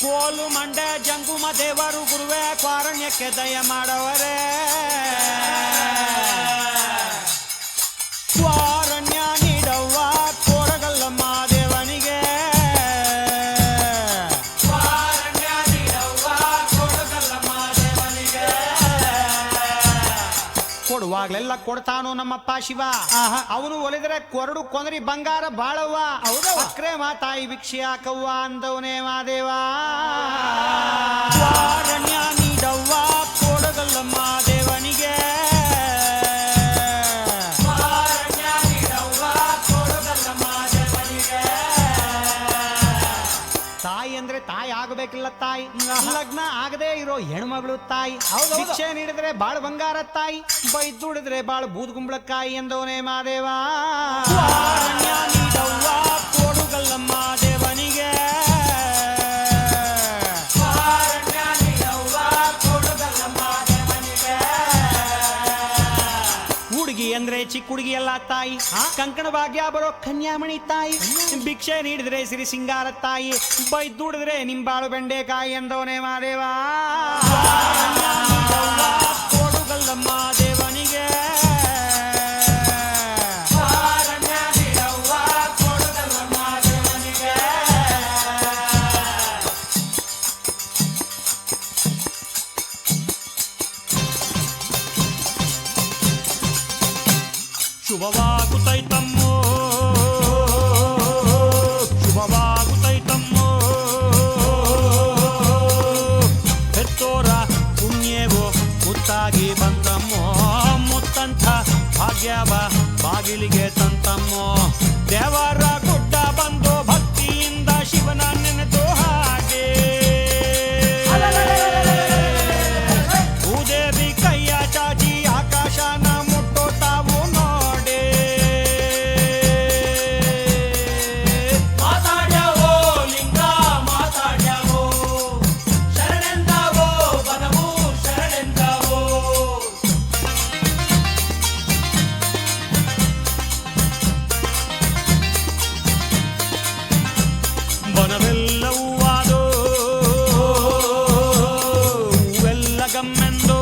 ಕೋಲು ಮಂಡೆ ಜಂಗುಮ ದೇವರು ಗುರುವೇ ಕ್ವಾರಣ್ಯಕ್ಕೆ ದಯ ಮಾಡವರೇ ಕ್ವಾರಣ್ಯ ನೀಡವ್ವ ಕೋಡಗಲ್ಲಮ್ಮ ದೇವನಿಗೆ ಕ್ವಾರಣ್ಯ ನೀಡವ್ವ ಕೋಡಗಲ್ಲಮ್ಮ ದೇವನಿಗೆ ಕೊಡುವಾಗ್ಲೆಲ್ಲ ಕೊಡ್ತಾನು ನಮ್ಮಪ್ಪ ಶಿವ ಅವನು ಒಲಿದ್ರೆ ಕೊರಡು ಕೊಂದರಿ ಬಂಗಾರ ಬಾಳವ್ವ ಅಕ್ರೆ ಮಾತಾಯಿ ಭಿಕ್ಷೆ ಹಾಕವ್ವ ಅಂದವನೇ ಮಾದೇವ ಕ್ವಾರಣ್ಯ ನೀಡವ್ವ ಕೋಡಗಲ್ಲಮ್ಮ ದೇವನಿಗೆ ಕ್ವಾರಣ್ಯ ನೀಡವ್ವ ಕೋಡಗಲ್ಲಮ್ಮ ದೇವನಿಗೆ ತಾಯಿ ಅಂದ್ರೆ ತಾಯಿ ಆಗಬೇಕಿಲ್ಲ ತಾಯಿ ಲಗ್ನ ಆಗದೆ ಇರೋ ಹೆಣ್ಮಗಳು ತಾಯಿ ಭಿಕ್ಷೆ ನೀಡಿದ್ರೆ ಬಾಳ ಬಂಗಾರ ತಾಯಿ ಬೈದುಡಿದ್ರೆ ಬಾಳ ಬೂದ್ಗುಂಬಳಕಾಯಿ ಎಂದವನೇ ಮಾದೇವ ಕ್ವಾರಣ್ಯ ನೀಡವ್ವ ಕೋಡುಗಲ್ಲಮ್ಮ ದೇವನಿಗೆ ಕ್ವಾರಣ್ಯ ನೀಡವ್ವ ಕೋಡುಗಲ್ಲಮ್ಮ ದೇವನಿಗೆ ಹುಡುಗಿ ಅಂದ್ರೆ ಚಿಕ್ಕ ಹುಡುಗಿ ಎಲ್ಲ ತಾಯಿ ಕಂಕಣ ಭಾಗ್ಯ ಬರೋ ಕನ್ಯಾಮಣಿ ತಾಯಿ ಭಿಕ್ಷೆ ನೀಡಿದ್ರೆ ಸಿರಿ ಸಿಂಗಾರ ತಾಯಿ ಬೈದುಡಿದ್ರೆ ನಿಂಬಾಳು ಬೆಂಡೆಕಾಯಿ ಎಂದವನೇ ಮಾದೇವ ಕೋಡುಗಲ್ಲಮ್ಮ ದೇವನಿಗೆ ಕ್ವಾರಣ್ಯ ನೀಡವ್ವ ಕೋಡುಗಲ್ಲಮ್ಮ ದೇವನಿಗೆ ಶುಭವಾಗುತ್ತೈತಮ್ಮೋ ಶುಭವಾಗುತ್ತೈತಮ್ಮೋ ಹೆತ್ತೋರ ಪುಣ್ಯವೋ ಮುತ್ತಾಗಿ ಬಂತಮ್ಮೋ ಮುತ್ತಂಥ ಭಾಗ್ಯವ ಬಾಗಿಲಿಗೆ ತಂತಮ್ಮೋ ದೇವರ ಗುಡ್ಡ ಬಂದು ಭಕ್ತಿಯಿಂದ ಶಿವನ ನೆನೆದು ಹಾಗೆ ಭೂದೇವಿ ಕೈಯ ಚಾಚಿ ಆಕಾಶನ ಮುಟ್ಟೋ ತಾವು ನೋಡೆ ಮಾತಾಡ್ಯಾವೋ ಲಿಂಗ ಮಾತಾಡ್ಯಾವೋ ಶರಣೆಂದಾವೋ ಬನವು ಶರಣೆಂದಾವೋ ಬನವೆಲ್ಲವೂ ಆದೋ ಹೂವೆಲ್ಲ ಗಮ್ಮೆಂದೋ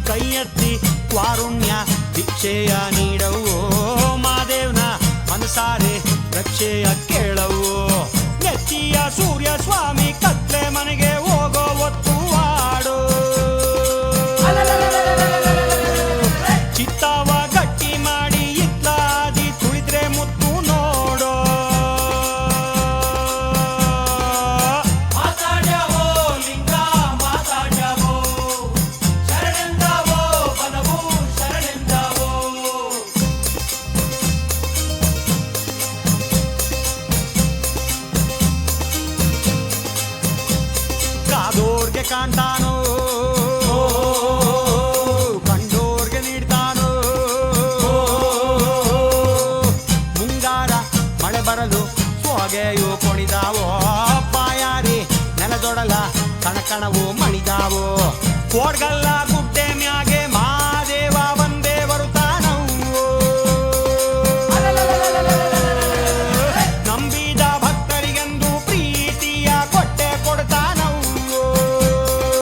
ಕೈ ಎತ್ತಿ ಕ್ವಾರುಣ್ಯ ಭಿಕ್ಷೆಯ ನೀಡವು ಮಾದೇವ್ನ ಮನಸಾರೆ ರಕ್ಷೆಯ ಕೇಳವು ನೆತ್ತಿಯ ಸೂರ್ಯ ಸ್ವಾಮಿ ಕತ್ಲೆ ಮನೆಗೆ ಹೋಗೋ ಒತ್ತು ಆಡೋ ಚಿತ್ತಾವ ಗಟ್ಟಿ ಮಾಡಿ ಇತ್ಲಾದಿ ತುಳಿದ್ರೆ ಮುತ್ತು ನೋಡೋ ಮಾತಾಡ್ಯಾವೋ ಲಿಂಗ ಮಾತಾಡ್ಯಾವೋ ಶರಣೆಂದಾವೋ ಬನವು ಶರಣೆಂದಾವೋ ಕಾದೋರ್ಗೆ ಕಾಣ್ತಾನೋ ಕಂಡೋರ್ಗೆ ನೀಡ್ತಾನೋ ಮುಂಗಾರ ಮಳೆ ಬರಲು ಸೊಗೆಯು ಕೊಡಿದಾವೋ ಬಾಯಾರಿ ನೆಲದೊಡಲ ಕಣಕಣವು ಮಣಿದಾವೋ ಕೋಡ್ಗಲ್ಲ